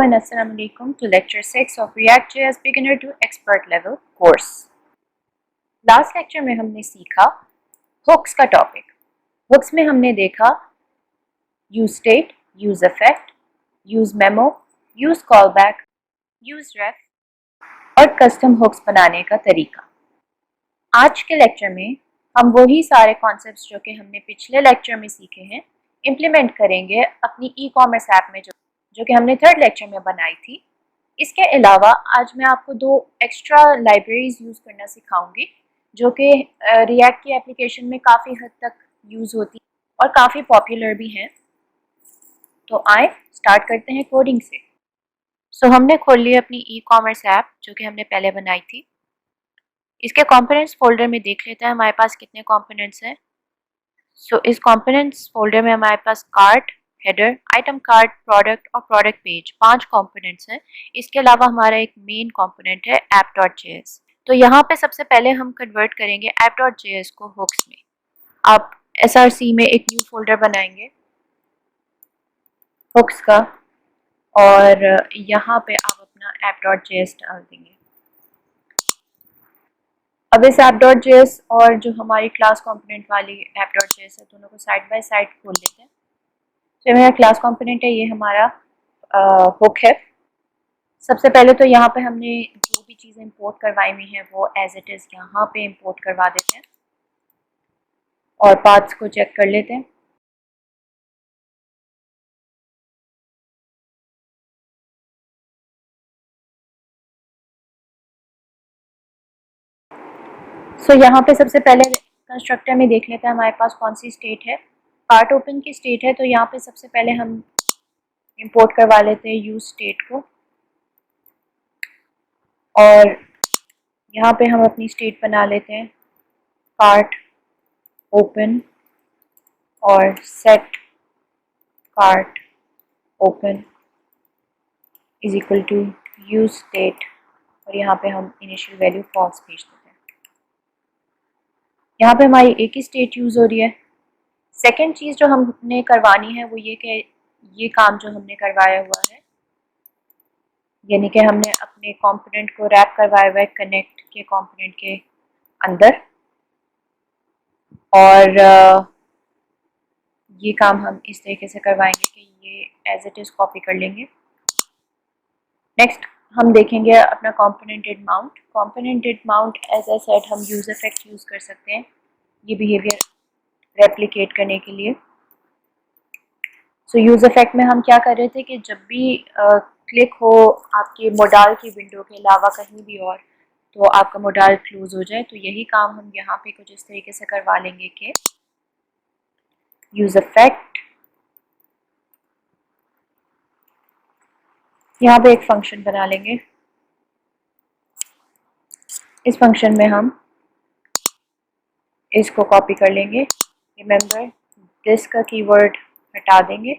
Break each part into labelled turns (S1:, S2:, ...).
S1: and Assalamu alaikum to lecture 6 of React.js beginner to expert level course। Last lecture में हमने सीखा hooks का topic. Hooks में हमने देखा use state, use effect, use memo, use callback, use ref और custom hooks बनाने का तरीका। आज के लेक्चर में हम वही सारे कॉन्सेप्ट्स जो कि हमने पिछले लेक्चर में सीखे हैं इम्प्लीमेंट करेंगे अपनी ई कॉमर्स ऐप में जो कि हमने थर्ड लेक्चर में बनाई थी। इसके अलावा आज मैं आपको दो एक्स्ट्रा लाइब्रेरीज यूज़ करना सिखाऊंगी जो कि रिएक्ट की एप्लीकेशन में काफ़ी हद तक यूज़ होती और काफ़ी पॉपुलर भी हैं। तो आए स्टार्ट करते हैं कोडिंग से। सो हमने खोल ली अपनी ई कॉमर्स ऐप जो कि हमने पहले बनाई थी। इसके कंपोनेंट्स फोल्डर में देख लेते हैं हमारे पास कितने कंपोनेंट्स हैं। सो इस कंपोनेंट्स फोल्डर में हमारे पास cart, header, item cart, product और प्रोडक्ट पेज 5 कंपोनेंट्स हैं। इसके अलावा हमारा एक मेन कंपोनेंट है app.js। तो यहाँ पे सबसे पहले हम कन्वर्ट करेंगे app.js को हुक्स में। आप src में एक न्यू फोल्डर बनाएंगे हुक्स का और यहाँ पे आप अपना app.js डाल देंगे। अब इस app.js और जो हमारी क्लास कंपोनेंट वाली app.js है दोनों को साइड बाय साइड खोल लेते हैं। तो मेरा क्लास कंपोनेंट है, ये हमारा हुक है। सबसे पहले तो यहाँ पे हमने जो भी चीज़ें इंपोर्ट करवाई हुई हैं वो एज इट इज़ यहाँ पे इंपोर्ट करवा देते हैं और पाथ्स को चेक कर लेते हैं। सो यहाँ पे सबसे पहले कंस्ट्रक्टर में देख लेते हैं हमारे पास कौन सी स्टेट है। कार्ट ओपन की स्टेट है, तो यहाँ पे सबसे पहले हम इंपोर्ट करवा लेते हैं यूज स्टेट को और यहाँ पे हम अपनी स्टेट बना लेते हैं कार्ट ओपन और set cart open is equal to use state और यहाँ पे हम इनिशियल वैल्यू फॉल्स भेज देते हैं। यहाँ पे हमारी एक ही स्टेट यूज़ हो रही है। सेकंड चीज़ जो हमने करवानी है वो ये कि ये काम जो हमने करवाया हुआ है यानी कि हमने अपने कंपोनेंट को रैप करवाया हुआ है कनेक्ट के कंपोनेंट के अंदर और ये काम हम इस तरीके से करवाएंगे कि ये एज इट इज़ कॉपी कर लेंगे। नेक्स्ट हम देखेंगे अपना component did mount. Component did mount as I said हम यूज इफेक्ट यूज़ कर सकते हैं ये बिहेवियर रेप्लिकेट करने के लिए। सो यूज इफेक्ट में हम क्या कर रहे थे कि जब भी क्लिक हो आपके मोडाल की विंडो के अलावा कहीं भी और तो आपका मोडाल क्लोज हो जाए, तो यही काम हम यहाँ पे कुछ इस तरीके से करवा लेंगे कि यूज इफेक्ट, यहाँ पे एक फंक्शन बना लेंगे। इस फंक्शन में हम इसको कॉपी कर लेंगे। रिमेंबर दिस का कीवर्ड हटा देंगे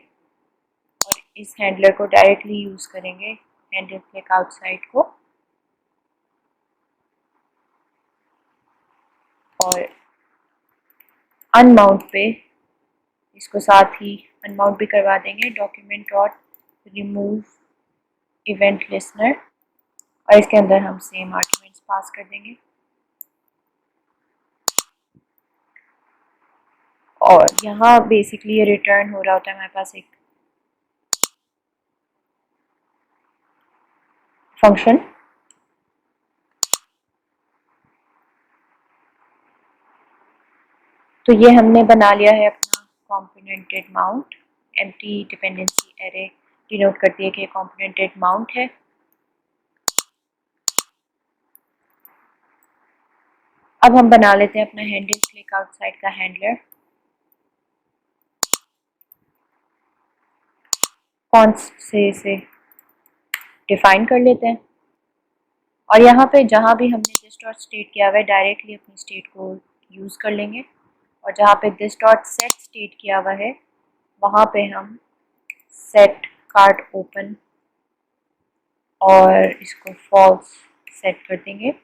S1: और इस हैंडलर को डायरेक्टली यूज करेंगे हैंडल क्लिक आउटसाइड को और अनमाउंट पे इसको साथ ही अनमाउंट भी करवा देंगे document dot remove event listener और इसके अंदर हम सेम आर्गुमेंट्स पास कर देंगे और यहाँ बेसिकली ये रिटर्न हो रहा होता है हमारे पास एक फंक्शन। तो ये हमने बना लिया है अपना component did mount. Empty dependency array denote करती है कि कंपोनेंट डिड माउंट है। अब हम बना लेते हैं अपना हैंडल क्लिक आउटसाइड का हैंडलर। कॉन्स्ट से इसे डिफाइन कर लेते हैं और यहाँ पे जहाँ भी हमने दिस डॉट स्टेट किया हुआ है डायरेक्टली अपनी स्टेट को यूज़ कर लेंगे और जहाँ पे दिस डॉट सेट स्टेट किया हुआ है वहाँ पे हम सेट कार्ट ओपन और इसको फॉल्स सेट कर देंगे।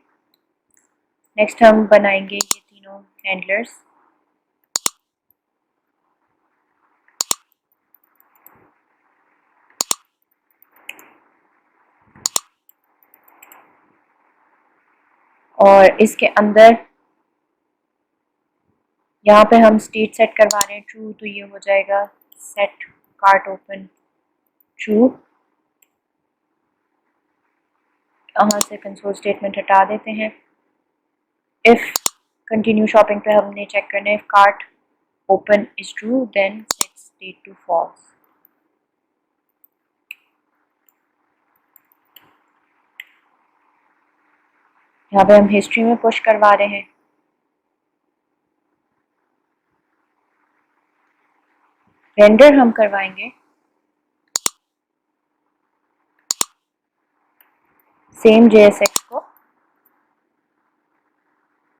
S1: नेक्स्ट हम बनाएंगे ये तीनों हैंडलर्स। और इसके अंदर यहाँ पे हम स्टेट सेट करवा रहे हैं ट्रू, तो ये हो जाएगा सेट कार्ट ओपन ट्रू। यहाँ से कंसोल स्टेटमेंट हटा देते हैं। इफ कंटिन्यू शॉपिंग पे हमने चेक करना है, if cart open is true then set state to false. यहाँ पे हम हिस्ट्री में पुश करवा रहे हैं। रेंडर हम करवाएंगे सेम JSX को,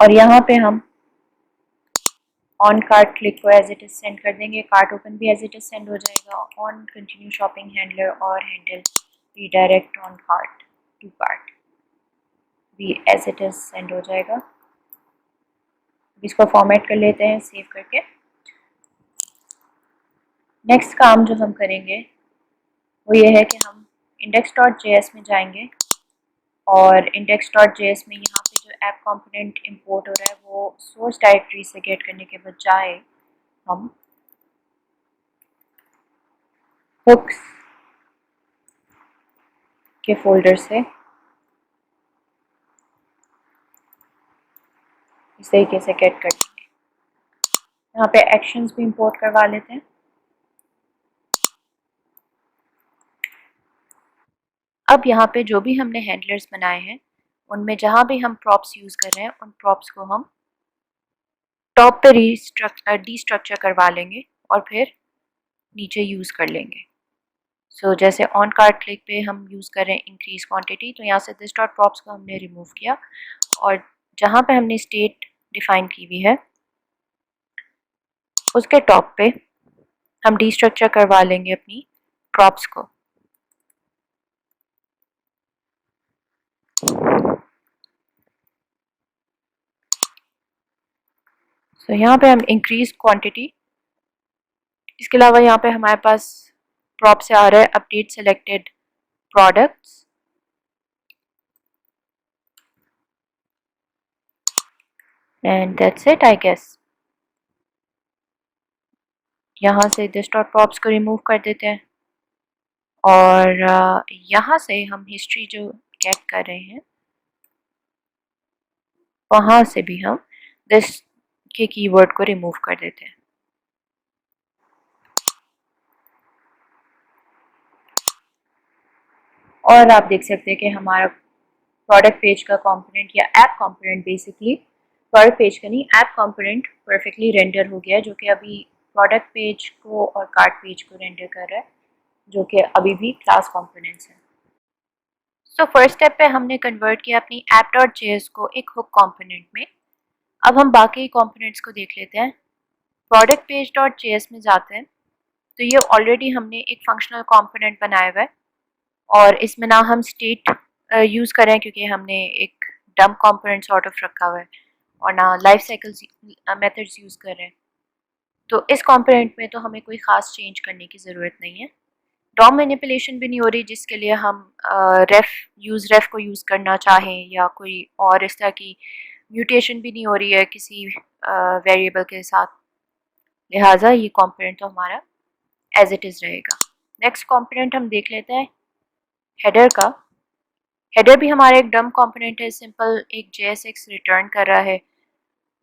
S1: और यहाँ पे हम ऑन कार्ट क्लिक को एज इट इज सेंड कर देंगे। कार्ट ओपन भी एज इट इज सेंड हो जाएगा। ऑन कंटिन्यू शॉपिंग हैंडलर और handle redirect on cart to cart भी एज इट इज सेंड हो जाएगा। इसको फॉर्मेट कर लेते हैं सेव करके। नेक्स्ट काम जो हम करेंगे वो ये है कि हम index.js में जाएंगे और index.js में यहाँ पे जो ऐप कंपोनेंट इंपोर्ट हो रहा है वो सोर्स डायरेक्टरी से गेट करने के बजाय हम हुक्स के फोल्डर से इस तरीके से गेट कर देंगे। यहाँ पे एक्शंस भी इंपोर्ट करवा लेते हैं। अब यहाँ पे जो भी हमने हैंडलर्स बनाए हैं उनमें जहाँ भी हम प्रॉप्स यूज़ कर रहे हैं उन प्रॉप्स को हम टॉप पे डीस्ट्रक्चर करवा लेंगे और फिर नीचे यूज़ कर लेंगे। सो जैसे ऑन कार्ट क्लिक पे हम यूज़ कर रहे हैं इंक्रीज क्वांटिटी, तो यहाँ से दिस डॉट प्रॉप्स को हमने रिमूव किया और जहाँ पे हमने स्टेट डिफाइन की हुई है उसके टॉप पे हम डीस्ट्रक्चर करवा लेंगे अपनी प्रॉप्स को। तो यहाँ पे हम इंक्रीज क्वांटिटी, इसके अलावा यहाँ पे हमारे पास प्रॉप से आ रहा है update selected products, and that's it I guess. यहाँ से दिस डॉट प्रॉप्स को रिमूव कर देते हैं और यहाँ से हम हिस्ट्री जो गेट कर रहे हैं वहाँ से भी हम दिस के कीवर्ड को रिमूव कर देते हैं। और आप देख सकते हैं कि हमारा प्रोडक्ट पेज का कंपोनेंट या app component, basically product page का नहीं ऐप कंपोनेंट परफेक्टली रेंडर हो गया है, जो कि अभी प्रोडक्ट पेज को और कार्ट पेज को रेंडर कर रहा है, जो कि अभी भी क्लास कंपोनेंट्स हैं। सो फर्स्ट स्टेप पे हमने कन्वर्ट किया अपनी app.js को एक हुक कंपोनेंट में। अब हम बाकी कंपोनेंट्स को देख लेते हैं। प्रोडक्ट पेज डॉट जेएस में जाते हैं तो ये ऑलरेडी हमने एक फंक्शनल कंपोनेंट बनाया हुआ है और इसमें ना हम स्टेट यूज़ कर रहे हैं क्योंकि हमने एक डम्प कंपोनेंट सॉर्ट ऑफ रखा हुआ है, और ना लाइफ साइकिल्स मेथड्स यूज़ कर रहे हैं। तो इस कंपोनेंट में तो हमें कोई ख़ास चेंज करने की ज़रूरत नहीं है। डॉम मैनिपुलेशन भी नहीं हो रही जिसके लिए हम रेफ को यूज़ करना चाहें, या कोई और इस तरह की म्यूटेशन भी नहीं हो रही है किसी वेरिएबल के साथ, लिहाजा ये कंपोनेंट तो हमारा एज इट इज़ रहेगा। नेक्स्ट कंपोनेंट हम देख लेते हैं हेडर का। हेडर भी हमारा एक डम कंपोनेंट है, सिंपल एक JSX रिटर्न कर रहा है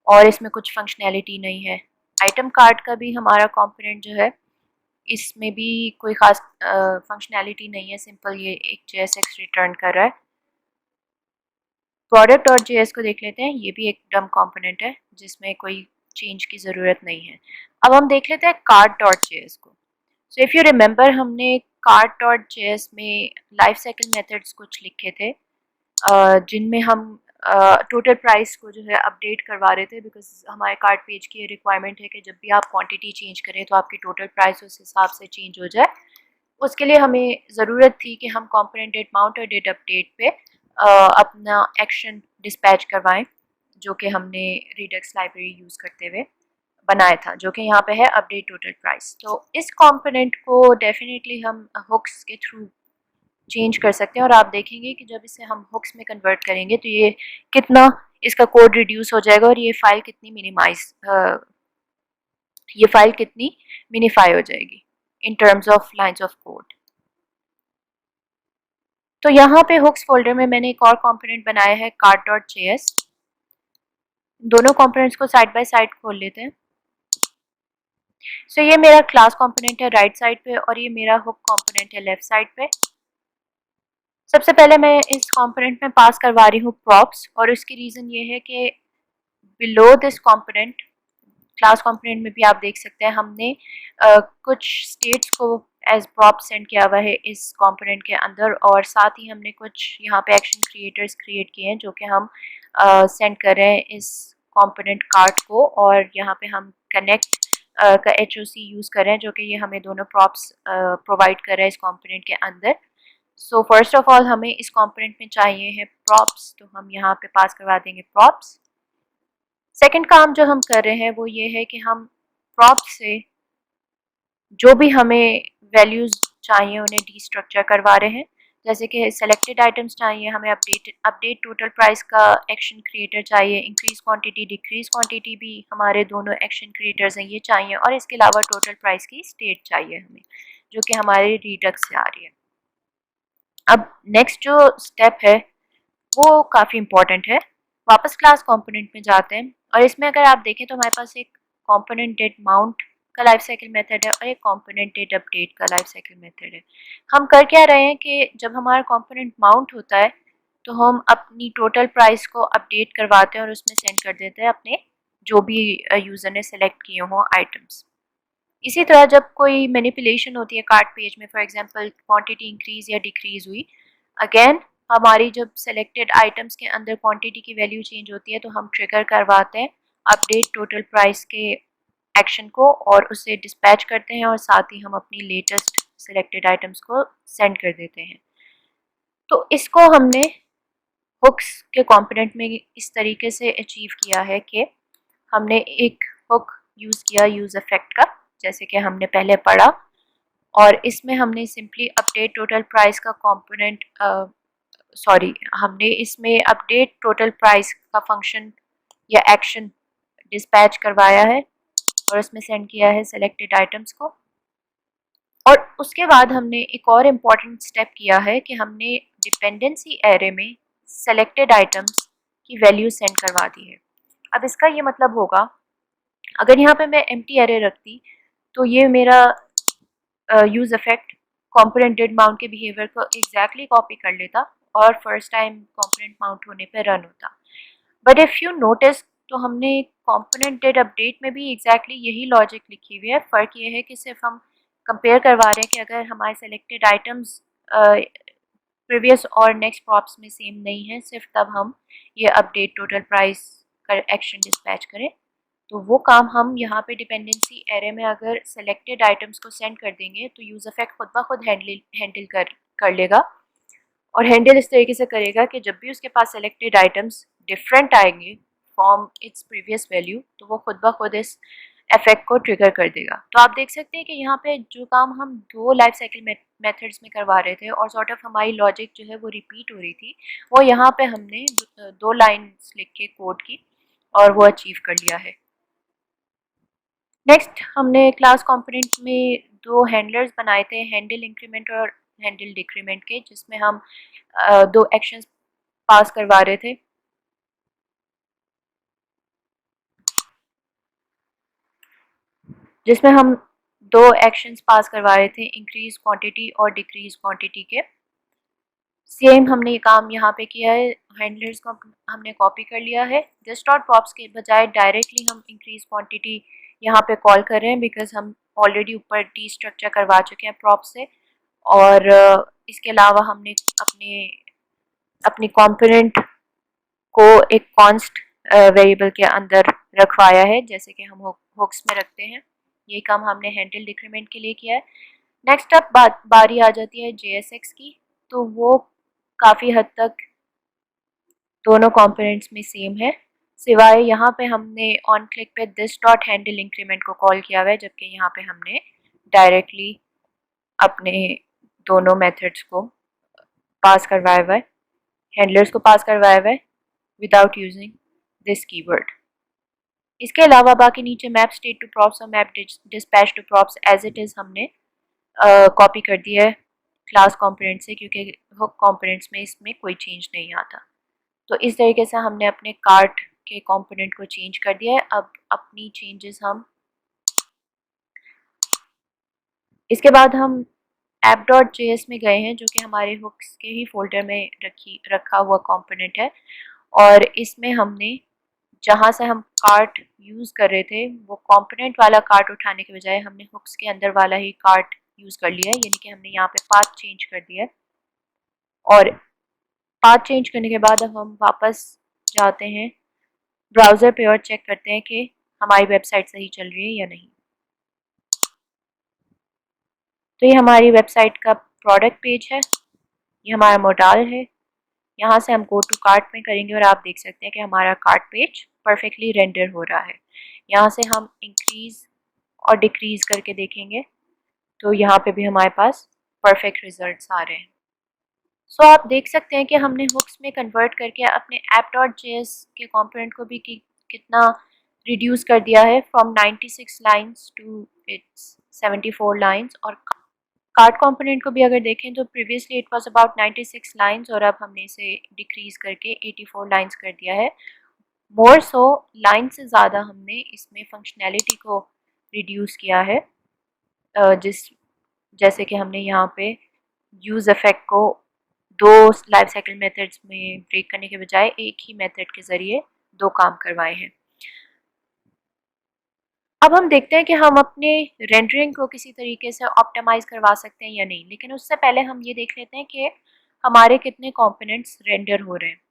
S1: और इसमें कुछ फंक्शनैलिटी नहीं है। आइटम कार्ड का भी हमारा कंपोनेंट जो है इसमें भी कोई ख़ास फंक्शनैलिटी नहीं है, सिंपल ये एक JSX रिटर्न कर रहा है। प्रोडक्ट और JS को देख लेते हैं, ये भी एक डम कंपोनेंट है जिसमें कोई चेंज की ज़रूरत नहीं है। अब हम देख लेते हैं cart.js को। सो इफ़ यू रिमेंबर हमने cart.js में लाइफ साइकिल मेथड्स कुछ लिखे थे जिनमें हम टोटल प्राइस को जो है अपडेट करवा रहे थे, बिकॉज हमारे कार्ट पेज की रिक्वायरमेंट है कि जब भी आप क्वांटिटी चेंज करें तो आपकी टोटल प्राइस उस हिसाब से चेंज हो जाए। उसके लिए हमें ज़रूरत थी कि हम कंपोनेंट डेट माउंट और डेट अपडेट पे अपना एक्शन डिस्पैच करवाएं, जो कि हमने रिडक्स लाइब्रेरी यूज़ करते हुए बनाया था, जो कि यहाँ पे है अपडेट टोटल प्राइस। तो इस कंपोनेंट को डेफिनेटली हम हुक्स के थ्रू चेंज कर सकते हैं और आप देखेंगे कि जब इसे हम हुक्स में कन्वर्ट करेंगे तो ये कितना इसका कोड रिड्यूस हो जाएगा और ये फाइल कितनी मिनीफाई हो जाएगी in terms of lines of code. तो यहाँ पे हुक्स फोल्डर में मैंने एक और कंपोनेंट बनाया है cart.js। दोनों कंपोनेंट्स को साइड बाय साइड खोल लेते हैं। सो ये मेरा क्लास कंपोनेंट है राइट साइड पे और ये मेरा हुक कंपोनेंट है लेफ्ट साइड पे। सबसे पहले मैं इस कंपोनेंट में पास करवा रही हूँ प्रॉप्स, और इसकी रीज़न ये है कि below this component, class component में भी आप देख सकते हैं हमने कुछ स्टेट्स को एज प्रॉप सेंड किया हुआ है इस कंपोनेंट के अंदर, और साथ ही हमने कुछ यहाँ पे एक्शन क्रिएटर्स क्रिएट किए हैं जो कि हम सेंड कर रहे हैं इस कंपोनेंट कार्ट को, और यहाँ पे हम कनेक्ट का HOC यूज़ कर रहे हैं जो कि ये हमें दोनों प्रॉप्स प्रोवाइड कर रहा है इस कंपोनेंट के अंदर। सो फर्स्ट ऑफ ऑल हमें इस कंपोनेंट में चाहिए है प्रॉप्स, तो हम यहाँ पे पास करवा देंगे प्रॉप्स। सेकंड काम जो हम कर रहे हैं वो ये है कि हम प्रॉप्स से जो भी हमें वैल्यूज़ चाहिए उन्हें डीस्ट्रक्चर करवा रहे हैं। जैसे कि सेलेक्टेड आइटम्स चाहिए हमें, अपडेट टोटल प्राइस का एक्शन क्रिएटर चाहिए, इंक्रीज क्वांटिटी डिक्रीज क्वांटिटी भी हमारे दोनों एक्शन क्रिएटर्स हैं ये चाहिए, और इसके अलावा टोटल प्राइस की स्टेट चाहिए हमें जो कि हमारे रिडक्स से आ रही है। अब नेक्स्ट जो स्टेप है वो काफ़ी इम्पॉर्टेंट है। वापस क्लास कंपोनेंट में जाते हैं और इसमें अगर आप देखें तो हमारे पास एक कंपोनेंट डेट माउंट का लाइफ साइकिल मेथड है और एक कंपोनेंट डेट अपडेट का लाइफ साइकिल मेथड है। हम कर क्या रहे हैं कि जब हमारा कंपोनेंट माउंट होता है तो हम अपनी टोटल प्राइस को अपडेट करवाते हैं और उसमें सेंड कर देते हैं अपने जो भी यूज़र ने सेलेक्ट किए हों आइटम्स। इसी तरह जब कोई मैनिपुलेशन होती है कार्ट पेज में, फॉर एग्जांपल क्वांटिटी इंक्रीज या डिक्रीज हुई, अगेन हमारी जब सेलेक्टेड आइटम्स के अंदर क्वांटिटी की वैल्यू चेंज होती है तो हम ट्रिगर करवाते हैं अपडेट टोटल प्राइस के एक्शन को और उसे डिस्पैच करते हैं, और साथ ही हम अपनी लेटेस्ट सेलेक्टेड आइटम्स को सेंड कर देते हैं। तो इसको हमने हुक्स के कंपोनेंट में इस तरीके से अचीव किया है कि हमने एक हुक यूज़ किया यूज़ इफेक्ट का, जैसे कि हमने पहले पढ़ा, और इसमें हमने सिंपली अपडेट टोटल प्राइस का कंपोनेंट हमने इसमें अपडेट टोटल प्राइस का फंक्शन या एक्शन डिस्पैच करवाया है और उसमें सेंड किया है सेलेक्टेड आइटम्स को। और उसके बाद हमने एक और इम्पॉर्टेंट स्टेप किया है कि हमने डिपेंडेंसी एरे में सेलेक्टेड आइटम्स की वैल्यू सेंड करवा दी है। अब इसका ये मतलब होगा, अगर यहाँ पे मैं एम्प्टी एरे रखती तो ये मेरा use effect component did mount के बिहेवियर को एग्जैक्टली कॉपी कर लेता और फर्स्ट टाइम कंपोनेंट माउंट होने पे रन होता। बट इफ़ यू नोटिस तो हमने कंपोनेंट डेट अपडेट में भी एग्जैक्टली यही लॉजिक लिखी हुई है। फ़र्क ये है कि सिर्फ हम कंपेयर करवा रहे हैं कि अगर हमारे सेलेक्टेड आइटम्स प्रीवियस और नेक्स्ट प्रॉप्स में सेम नहीं है, सिर्फ तब हम ये अपडेट टोटल प्राइस का एक्शन डिस्पैच करें। तो वो काम हम यहाँ पे डिपेंडेंसी एरे में अगर सेलेक्टेड आइटम्स को सेंड कर देंगे तो यूज़ इफेक्ट खुद ब खुद हैंडल कर लेगा, और हैंडल इस तरीके से करेगा कि जब भी उसके पास सेलेक्टेड आइटम्स डिफरेंट आएंगे फ्रॉम इट्स प्रीवियस वैल्यू तो वो खुद ब खुद इस इफेक्ट को ट्रिगर कर देगा। तो आप देख सकते हैं कि यहाँ पे जो काम हम दो लाइफ साइकिल मेथड्स में करवा रहे थे और सॉर्ट ऑफ हमारी लॉजिक जो है वो रिपीट हो रही थी, वो यहाँ पे हमने दो लाइन्स लिख के कोड की और वो अचीव कर लिया है। नेक्स्ट हमने क्लास कंपोनेंट में दो हैंडलर्स बनाए थे, हैंडल इंक्रीमेंट और हैंडल डिक्रीमेंट के, जिसमें हम दो एक्शंस पास करवा रहे थे। जिसमें हम दो एक्शंस पास करवा रहे थे, इंक्रीज क्वांटिटी और डिक्रीज क्वांटिटी के। सेम हमने ये काम यहाँ पे किया है, हैंडलर्स को हमने कॉपी कर लिया है। दिस डॉट प्रॉप्स के बजाय डायरेक्टली हम इंक्रीज क्वांटिटी यहाँ पे कॉल कर रहे हैं बिकॉज हम ऑलरेडी ऊपर डी स्ट्रक्चर करवा चुके हैं प्रॉप से, और इसके अलावा हमने अपनी कंपोनेंट को एक कॉन्स्ट वेरिएबल के अंदर रखवाया है जैसे कि हम हुक्स में रखते हैं। ये काम हमने हैंडल डिक्रीमेंट के लिए किया है। नेक्स्ट अब बारी आ जाती है JSX की, तो वो काफ़ी हद तक दोनों कंपोनेंट्स में सेम है, सिवाय यहाँ पे हमने ऑन क्लिक पे दिस डॉट हैंडल इंक्रीमेंट को कॉल किया हुआ है, जबकि यहाँ पे हमने डायरेक्टली अपने दोनों मेथड्स को पास करवाया हुआ है, हैंडलर्स को पास करवाया हुआ है विदाउट यूजिंग दिस कीवर्ड। इसके अलावा बाकी नीचे मैप स्टेट टू प्रॉप्स और map dispatch to props as it is हमने कॉपी कर दिया है क्लास कंपोनेंट से, क्योंकि हुक कंपोनेंट्स में इसमें कोई चेंज नहीं आता। तो इस तरीके से हमने अपने कार्ट के कंपोनेंट को चेंज कर दिया है। अब अपनी चेंजेस हम इसके बाद हम app.js में गए हैं, जो कि हमारे हुक्स के ही फोल्डर में रखा हुआ कंपोनेंट है। और इसमें हमने जहाँ से हम कार्ट यूज़ कर रहे थे वो कंपोनेंट वाला कार्ट उठाने के बजाय हमने हुक्स के अंदर वाला ही कार्ट यूज़ कर लिया है, यानी कि हमने यहाँ पे पाथ चेंज कर दिया है। और पाथ चेंज करने के बाद अब हम वापस जाते हैं ब्राउज़र पे और चेक करते हैं कि हमारी वेबसाइट सही चल रही है या नहीं। तो ये हमारी वेबसाइट का प्रोडक्ट पेज है, ये हमारा मोडाल है। यहाँ से हम गो टू कार्ट में करेंगे और आप देख सकते हैं कि हमारा कार्ट पेज परफेक्टली रेंडर हो रहा है। यहाँ से हम इंक्रीज़ और डिक्रीज़ करके देखेंगे तो यहाँ पे भी हमारे पास परफेक्ट रिजल्ट्स आ रहे हैं। सो आप देख सकते हैं कि हमने हुक्स में कन्वर्ट करके अपने app.js के कंपोनेंट को भी कितना रिड्यूस कर दिया है, from 96 lines to its 74 lines. और कार्ड कंपोनेंट को भी अगर देखें तो previously it was about 96 lines और अब हमने इसे डिक्रीज़ करके 84 लाइन्स कर दिया है। मोर सो लाइन से ज़्यादा हमने इसमें फंक्शनैलिटी को रिड्यूस किया है, जैसे कि हमने यहाँ पे यूज़ इफेक्ट को दो लाइफ साइकिल मेथड्स में ब्रेक करने के बजाय एक ही मेथड के ज़रिए दो काम करवाए हैं। अब हम देखते हैं कि हम अपने रेंडरिंग को किसी तरीके से ऑप्टिमाइज़ करवा सकते हैं या नहीं, लेकिन उससे पहले हम ये देख लेते हैं कि हमारे कितने कंपोनेंट्स रेंडर हो रहे हैं।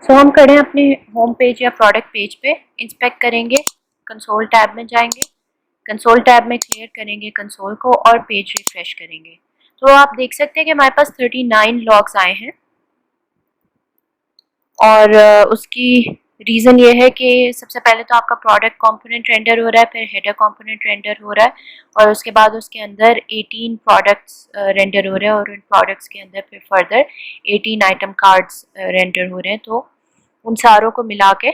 S1: सो हम करें अपने होम पेज या प्रोडक्ट पेज पे, इंस्पेक्ट करेंगे, कंसोल टैब में जाएंगे, कंसोल टैब में क्लियर करेंगे कंसोल को और पेज रिफ्रेश करेंगे। तो आप देख सकते हैं कि हमारे पास 39 लॉग्स आए हैं। और उसकी रीज़न ये है कि सबसे पहले तो आपका प्रोडक्ट कंपोनेंट रेंडर हो रहा है, फिर हेडर कंपोनेंट रेंडर हो रहा है और उसके बाद उसके अंदर 18 प्रोडक्ट्स रेंडर हो रहे हैं और उन प्रोडक्ट्स के अंदर फिर फर्दर 18 आइटम कार्ड्स रेंडर हो रहे हैं। तो उन सारों को मिला के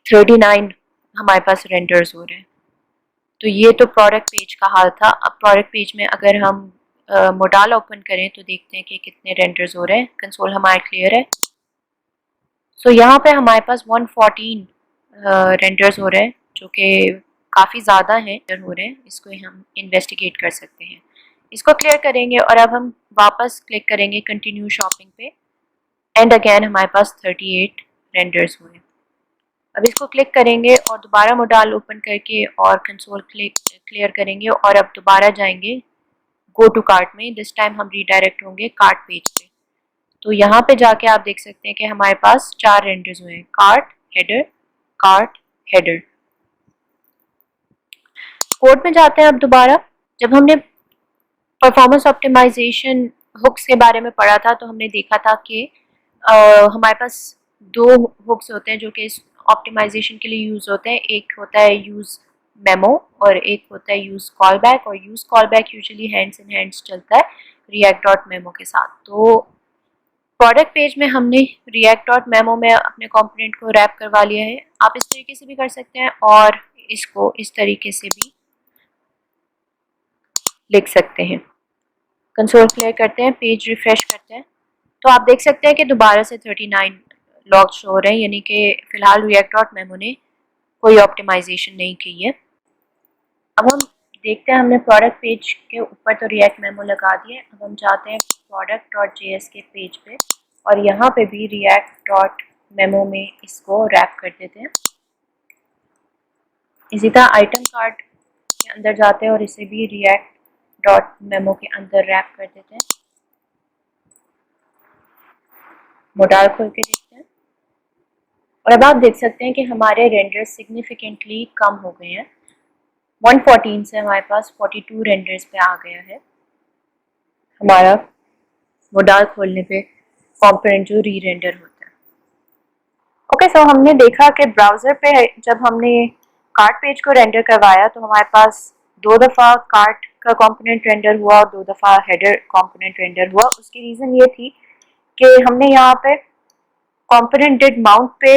S1: 39 हमारे पास रेंडर्स हो रहे हैं। तो ये तो प्रोडक्ट पेज का हाल था। अब प्रोडक्ट पेज में अगर हम मोडाल ओपन करें तो देखते हैं कि कितने रेंडर्स हो रहे हैं। कंसोल हमारा क्लियर है। सो यहाँ पे हमारे पास 114 रेंडर्स हो रहे हैं, जो कि काफ़ी ज़्यादा हैं हो रहे हैं। इसको हम इन्वेस्टिगेट कर सकते हैं। इसको क्लियर करेंगे और अब हम वापस क्लिक करेंगे कंटिन्यू शॉपिंग पे एंड अगेन हमारे पास 38 रेंडर्स हुए। अब इसको क्लिक करेंगे और दोबारा मोडाल ओपन करके और कंसोल क्लियर करेंगे और अब दोबारा जाएंगे गो टू कार्ट में। दिस टाइम हम रीडायरेक्ट होंगे कार्ट पेज पे। तो यहाँ पे जाके आप देख सकते हैं कि हमारे पास 4 रेंडर्स हुए हैं, cart header cart header. Code में जाते हैं अब दोबारा। जब हमने परफॉर्मेंस ऑप्टिमाइजेशन हुक्स के बारे में पढ़ा था तो हमने देखा था कि हमारे पास दो हुक्स होते हैं जो कि ऑप्टिमाइजेशन के लिए यूज़ होते हैं। एक होता है यूज़ मेमो और एक होता है यूज़ कॉल बैक। और use call back usually hands in hands चलता है रिएक्ट डॉट मेमो के साथ। तो प्रोडक्ट पेज में हमने रिएक्ट डॉट मेमो में अपने कंपोनेंट को रैप करवा लिया है। आप इस तरीके से भी कर सकते हैं और इसको इस तरीके से भी लिख सकते हैं। कंसोल क्लियर करते हैं, पेज रिफ्रेश करते हैं तो आप देख सकते हैं कि दोबारा से 39 लॉग शो हो रहे हैं, यानी कि फ़िलहाल रिएक्ट डॉट मेमो ने कोई ऑप्टिमाइजेशन नहीं की है। अब हम देखते हैं, हमने प्रोडक्ट पेज के ऊपर तो रिएक्ट मेमो लगा दिए। अब हम जाते हैं प्रोडक्ट डॉट जेएस के पेज पे और यहाँ पे भी रिएक्ट डॉट मेमो में इसको रैप कर देते हैं। इसी तरह आइटम कार्ड के अंदर जाते हैं और इसे भी रिएक्ट डॉट मेमो के अंदर रैप कर देते हैं। मोडाल खोल के देखते हैं और अब आप देख सकते हैं कि हमारे रेंडर्स सिग्निफिकेंटली कम हो गए हैं। 114 से हमारे पास 42 रेंडर्स पे आ गया है हमारा मोडाल खोलने पे कॉम्पोनेंट जो री रेंडर होता है। ओके, सो हमने देखा कि ब्राउज़र पे जब हमने कार्ट पेज को रेंडर करवाया तो हमारे पास 2 दफ़ा कार्ट का कंपोनेंट रेंडर हुआ और 2 दफ़ा हेडर कंपोनेंट रेंडर हुआ। उसकी रीज़न ये थी कि हमने यहाँ पे कंपोनेंट डिड माउंट पे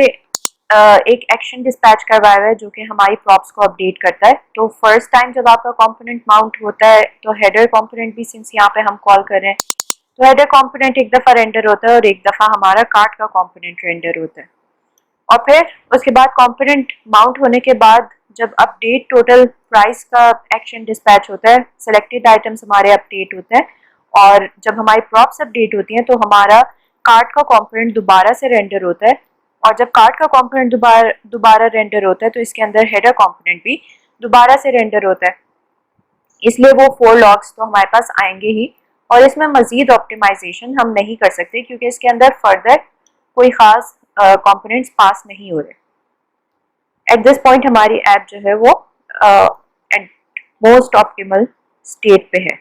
S1: एक एक्शन डिस्पैच करवाया हुआ है जो कि हमारी प्रॉप्स को अपडेट करता है। तो फर्स्ट टाइम जब आपका कंपोनेंट माउंट होता है तो हेडर कंपोनेंट भी सिंस यहाँ पे हम कॉल कर रहे हैं तो हेडर कंपोनेंट एक दफ़ा रेंडर होता है और एक दफ़ा हमारा कार्ट का कंपोनेंट रेंडर होता है। और फिर उसके बाद कंपोनेंट माउंट होने के बाद जब अपडेट टोटल प्राइस का एक्शन डिस्पैच होता है, सेलेक्टेड आइटम्स हमारे अपडेट होते हैं और जब हमारी प्रॉप्स अपडेट होती हैं तो हमारा कार्ट का कंपोनेंट दोबारा से रेंडर होता है। और जब कार्ट का कंपोनेंट दोबारा रेंडर होता है तो इसके अंदर हेडर कंपोनेंट भी दोबारा से रेंडर होता है। इसलिए वो 4 लॉग्स तो हमारे पास आएंगे ही और इसमें मजीद ऑप्टिमाइजेशन हम नहीं कर सकते क्योंकि इसके अंदर फर्दर कोई ख़ास कंपोनेंट्स पास नहीं हो रहे। एट दिस पॉइंट हमारी ऐप जो है वो एट मोस्ट ऑप्टिमल स्टेट पे है।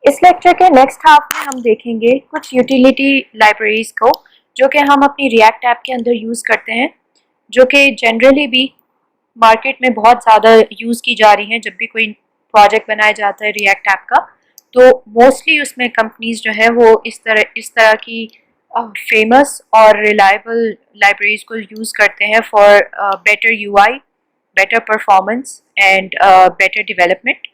S1: इस लेक्चर के नेक्स्ट हाफ में हम देखेंगे कुछ यूटिलिटी लाइब्रेरीज को जो कि हम अपनी रिएक्ट ऐप के अंदर यूज़ करते हैं, जो कि जनरली भी मार्केट में बहुत ज़्यादा यूज़ की जा रही हैं। जब भी कोई प्रोजेक्ट बनाया जाता है रिएक्ट ऐप का तो मोस्टली उसमें कंपनीज जो है वो इस तरह की फेमस और रिलायबल लाइब्रेरीज को यूज़ करते हैं for better UI, better performance and better development.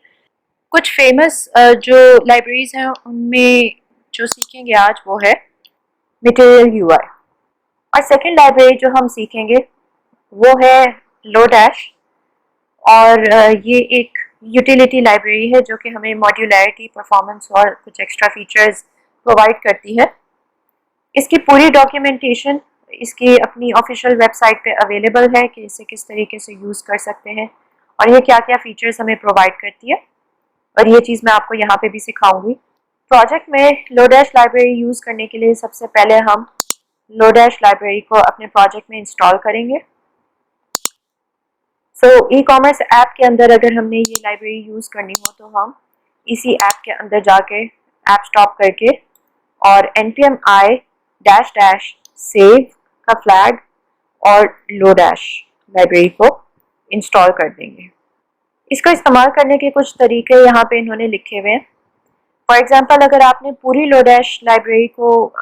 S1: कुछ फेमस जो लाइब्रेरीज हैं उनमें जो सीखेंगे आज वो है मटेरियल यूआई और सेकंड लाइब्रेरी जो हम सीखेंगे वो है लोडैश और ये एक यूटिलिटी लाइब्रेरी है जो कि हमें मॉड्यूलैरिटी, परफॉर्मेंस और कुछ एक्स्ट्रा फीचर्स प्रोवाइड करती है। इसकी पूरी डॉक्यूमेंटेशन इसकी अपनी ऑफिशियल वेबसाइट पे अवेलेबल है कि इसे किस तरीके से यूज़ कर सकते हैं और ये क्या क्या फीचर्स हमें प्रोवाइड करती है और ये चीज़ मैं आपको यहाँ पे भी सिखाऊंगी। प्रोजेक्ट में लोडैश लाइब्रेरी यूज़ करने के लिए सबसे पहले हम लोडैश लाइब्रेरी को अपने प्रोजेक्ट में इंस्टॉल करेंगे। सो ई कॉमर्स ऐप के अंदर अगर हमने ये लाइब्रेरी यूज़ करनी हो तो हम इसी ऐप के अंदर जाके ऐप स्टॉप करके और npm i dash dash save का फ्लैग और लोडैश लाइब्रेरी को इंस्टॉल कर देंगे। इसका इस्तेमाल करने के कुछ तरीके यहाँ पे इन्होंने लिखे हुए हैं। फॉर एग्जांपल अगर आपने पूरी लोडैश लाइब्रेरी को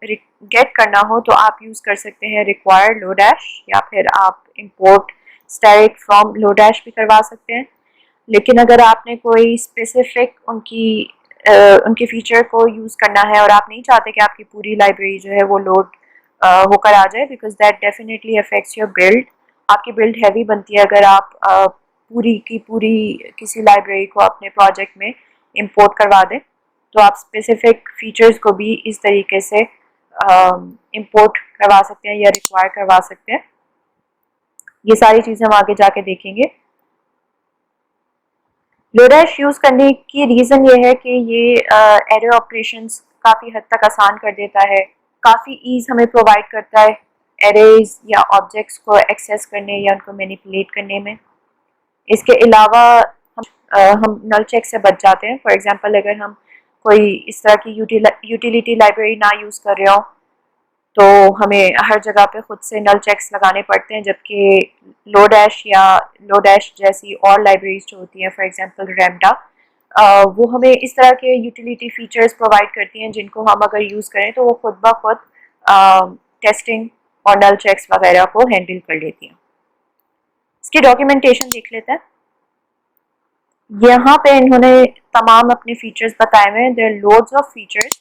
S1: गेट करना हो तो आप यूज़ कर सकते हैं रिक्वायर्ड लोडैश या फिर आप इंपोर्ट स्टैटिक फ्रॉम लोडैश भी करवा सकते हैं। लेकिन अगर आपने कोई स्पेसिफिक उनकी फीचर को यूज़ करना है और आप नहीं चाहते कि आपकी पूरी लाइब्रेरी जो है वो लोड होकर आ जाए because that definitely affects your build. आपकी बिल्ड हैवी बनती है अगर आप पूरी की पूरी किसी लाइब्रेरी को अपने प्रोजेक्ट में इंपोर्ट करवा दें तो आप स्पेसिफिक फीचर्स को भी इस तरीके से इंपोर्ट करवा सकते हैं या रिक्वायर करवा सकते हैं। ये सारी चीज़ें हम आगे जाके देखेंगे। लोडैश यूज़ करने की रीज़न ये है कि ये एरे ऑपरेशंस काफ़ी हद तक आसान कर देता है, काफ़ी ईज़ हमें प्रोवाइड करता है एरेज या ऑब्जेक्ट्स को एक्सेस करने या उनको मैनिपुलेट करने में। इसके अलावा हम नल चेक से बच जाते हैं। फॉर एग्जांपल अगर हम कोई इस तरह की यूटिलिटी लाइब्रेरी ना यूज़ कर रहे हो तो हमें हर जगह पे खुद से नल चेक्स लगाने पड़ते हैं, जबकि लोडैश या लोडैश जैसी और लाइब्रेरीज जो होती हैं फॉर एग्जांपल रैमडा वो हमें इस तरह के यूटिलिटी फीचर्स प्रोवाइड करती हैं जिनको हम अगर यूज़ करें तो वो खुद ब खुद टेस्टिंग और नल चेक्स वगैरह को हैंडल कर लेती हैं। इसकी डॉक्यूमेंटेशन देख लेते हैं। यहाँ पे इन्होंने तमाम अपने फीचर्स बताए हुए हैं। There loads of features.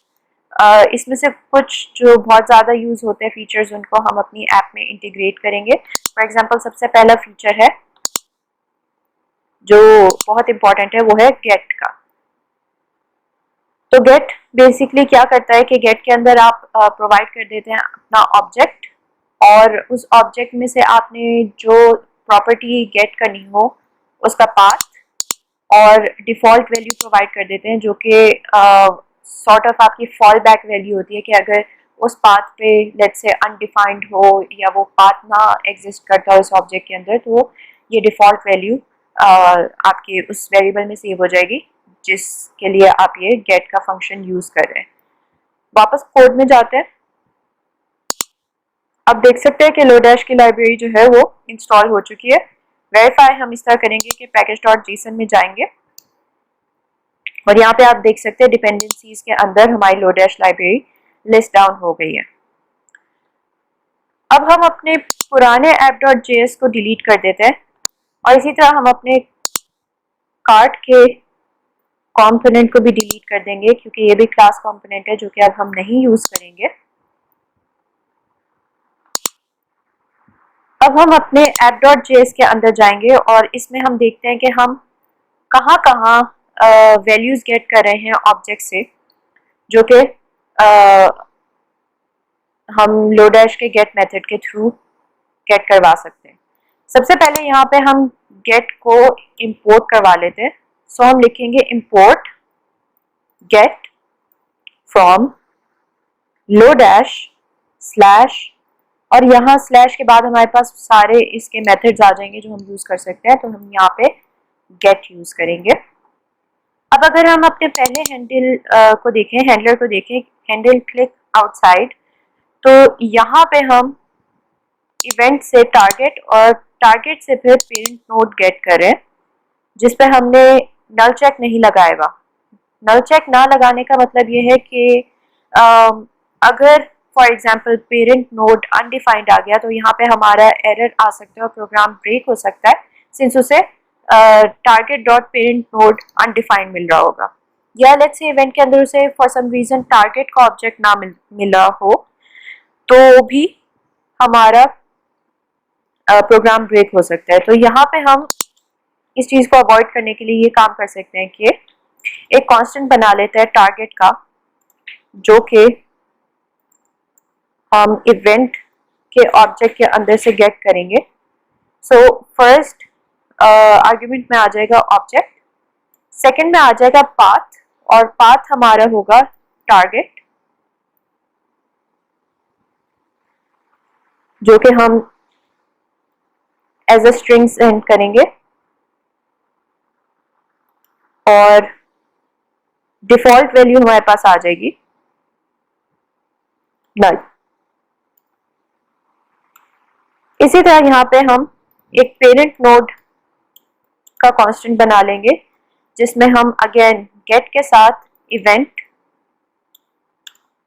S1: इसमें से कुछ जो बहुत ज़्यादा यूज़ होते हैं फीचर्स उनको हम अपनी ऐप में इंटीग्रेट करेंगे। फॉर एग्जांपल सबसे पहला फीचर है जो बहुत इंपॉर्टेंट है वो है गेट का। तो गेट बेसिकली क्या करता है कि गेट के अंदर आप प्रोवाइड कर देते हैं अपना ऑब्जेक्ट और उस ऑब्जेक्ट में से आपने जो प्रॉपर्टी गेट करनी हो उसका पाथ और डिफ़ॉल्ट वैल्यू प्रोवाइड कर देते हैं जो कि सॉर्ट ऑफ आपकी फॉल बैक वैल्यू होती है कि अगर उस पाथ पे लेट्स से अनडिफाइंड हो या वो पाथ ना एग्जिस्ट करता हो इस ऑब्जेक्ट के अंदर, तो ये डिफ़ॉल्ट वैल्यू आपके उस वेरिएबल में सेव हो जाएगी जिसके लिए आप ये गेट का फंक्शन यूज़ कर रहे हैं। वापस कोड में जाते हैं। अब देख सकते हैं कि लोडैश की लाइब्रेरी जो है वो इंस्टॉल हो चुकी है। वेरीफाई हम इस तरह करेंगे कि package.json में जाएंगे और यहाँ पे आप देख सकते हैं डिपेंडेंसीज के अंदर हमारी लोडैश लाइब्रेरी लिस्ट डाउन हो गई है। अब हम अपने पुराने app.js को डिलीट कर देते हैं और इसी तरह हम अपने कार्ट के कंपोनेंट को भी डिलीट कर देंगे क्योंकि ये भी क्लास कंपोनेंट है जो कि अब हम नहीं यूज करेंगे। अब हम अपने app.js के अंदर जाएंगे और इसमें हम देखते हैं कि हम कहाँ कहाँ वैल्यूज गेट कर रहे हैं ऑब्जेक्ट से, जो कि हम लोडैश के गेट मेथड के थ्रू गेट करवा सकते हैं। सबसे पहले यहाँ पे हम गेट को इंपोर्ट करवा लेते हैं। सो हम लिखेंगे import get from Lodash slash, और यहाँ स्लैश के बाद हमारे पास सारे इसके मेथड्स आ जाएंगे जो हम यूज कर सकते हैं, तो हम यहाँ पे गेट यूज करेंगे। अब अगर हम अपने पहले हैंडलर को देखें, हैंडल क्लिक आउटसाइड, तो यहाँ पे हम इवेंट से टारगेट और टारगेट से फिर पेरेंट नोड गेट करें, जिस पे हमने नल चेक नहीं लगाया हुआ। नल चेक ना लगाने का मतलब ये है कि अगर for example parent node undefined आ गया तो यहाँ पे हमारा एरर आ सकता है और प्रोग्राम ब्रेक हो सकता है सिंस उसे target dot parent node undefined मिल रहा होगा, या लेट्स से इवेंट के अंदर उसे फॉर सम रीजन टारगेट का ऑब्जेक्ट ना मिला हो तो भी हमारा प्रोग्राम ब्रेक हो सकता है। तो यहाँ पे हम इस चीज को अवॉइड करने के लिए ये काम कर सकते हैं कि एक कांस्टेंट बना लेते हैं टारगेट का, जो कि हम इवेंट के ऑब्जेक्ट के अंदर से गेट करेंगे। सो फर्स्ट आर्ग्यूमेंट में आ जाएगा ऑब्जेक्ट, सेकंड में आ जाएगा पाथ, और पाथ हमारा होगा टारगेट, जो कि हम एज अ स्ट्रिंग सेंड करेंगे, और डिफॉल्ट वैल्यू हमारे पास आ जाएगी नल। इसी तरह यहाँ पे हम एक पेरेंट नोड का कांस्टेंट बना लेंगे जिसमें हम अगेन गेट के साथ इवेंट,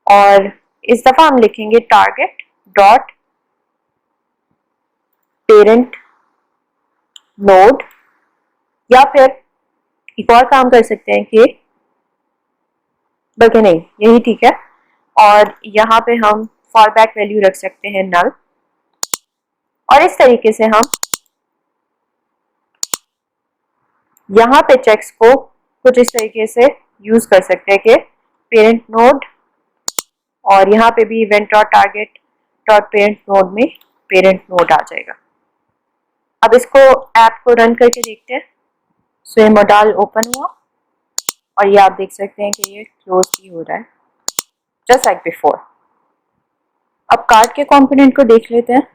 S1: और इस दफा हम लिखेंगे टारगेट डॉट पेरेंट नोड, या फिर एक और काम कर सकते हैं कि बल्कि नहीं, यही ठीक है, और यहाँ पे हम फॉल बैक वैल्यू रख सकते हैं नल, और इस तरीके से हम यहाँ पे चेक्स को कुछ इस तरीके से यूज कर सकते हैं कि पेरेंट नोड, और यहाँ पे भी event dot target dot parent node में पेरेंट नोड आ जाएगा। अब इसको ऐप को रन करके देखते हैं। सो ये मॉडल ओपन हुआ और ये आप देख सकते हैं कि ये क्लोज भी हो रहा है जस्ट लाइक बिफोर। अब कार्ड के कंपोनेंट को देख लेते हैं।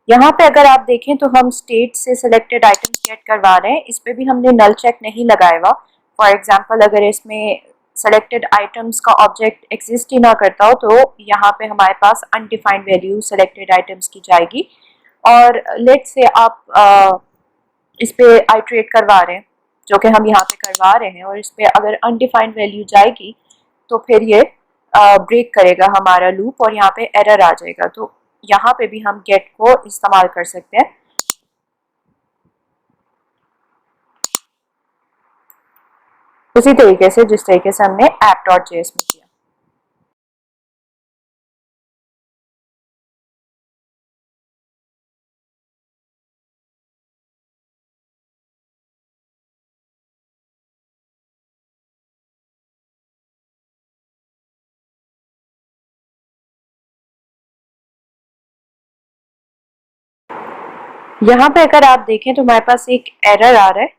S1: यहाँ पे अगर आप देखें तो हम स्टेट से सिलेक्टेड आइटम्स गेट करवा रहे हैं, इस पे भी हमने नल चेक नहीं लगाया हुआ। फॉर एग्जांपल अगर इसमें सेलेक्टेड आइटम्स का ऑब्जेक्ट एग्जिस्ट ही ना करता हो तो यहाँ पे हमारे पास अनडिफाइंड वैल्यू सेलेक्टेड आइटम्स की जाएगी, और लेट्स से आप इस पे आइट्रेट करवा रहे हैं जो कि हम यहाँ पे करवा रहे हैं, और इस पे अगर अनडिफाइंड वैल्यू जाएगी तो फिर ये ब्रेक करेगा हमारा लूप और यहाँ पे एरर आ जाएगा। तो यहाँ पे भी हम गेट को इस्तेमाल कर सकते हैं। उसी तरीके से जिस तरीके से हमने app.js में किया। यहाँ पे अगर आप देखें तो हमारे पास एक एरर आ रहा है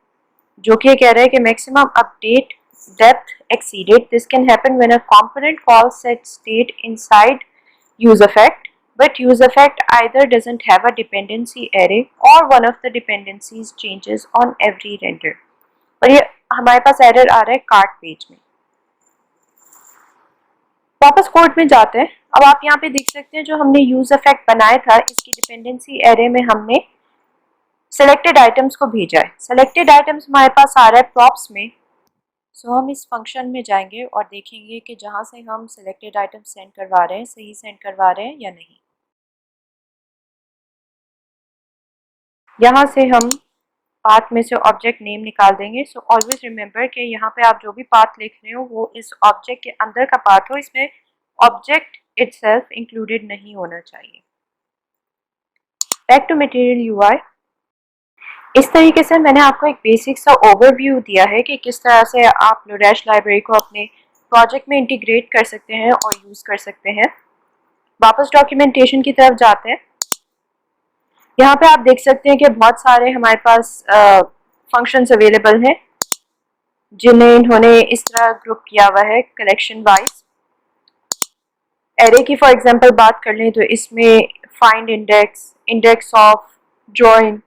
S1: जो कि कह रहा है कि maximum update depth exceeded. This can happen when a component calls set state inside useEffect, but useEffect either doesn't have a dependency array or one of the dependencies changes on every render. और ये हमारे पास error आ रहा है cart page में। वापस code में जाते हैं। अब आप यहाँ पे देख सकते हैं जो हमने यूजEffect बनाया था, इसकी डिपेंडेंसी एरे में हमने सेलेक्टेड आइटम्स को भेजा है। सेलेक्टेड आइटम्स हमारे पास आ रहा है प्रॉप्स में। सो हम इस फंक्शन में जाएंगे और देखेंगे कि जहाँ से हम सेलेक्टेड आइटम सेंड करवा रहे हैं सही सेंड करवा रहे हैं या नहीं। यहाँ से हम पाथ में से ऑब्जेक्ट नेम निकाल देंगे। सो ऑलवेज रिमेंबर कि यहाँ पे आप जो भी पाथ लिख रहे हो वो इस ऑब्जेक्ट के अंदर का पाथ हो, इसमें ऑब्जेक्ट इटसेल्फ इंक्लूडेड नहीं होना चाहिए। Back to material UI. इस तरीके से मैंने आपको एक बेसिक सा ओवरव्यू दिया है कि किस तरह से आप लोडेश लाइब्रेरी को अपने प्रोजेक्ट में इंटीग्रेट कर सकते हैं और यूज़ कर सकते हैं। वापस डॉक्यूमेंटेशन की तरफ जाते हैं। यहाँ पे आप देख सकते हैं कि बहुत सारे हमारे पास फंक्शंस अवेलेबल हैं जिन्हें इन्होंने इस तरह ग्रुप किया हुआ है कलेक्शन वाइज। एरे की फॉर एग्जांपल बात कर लें तो इसमें find index, index of, join,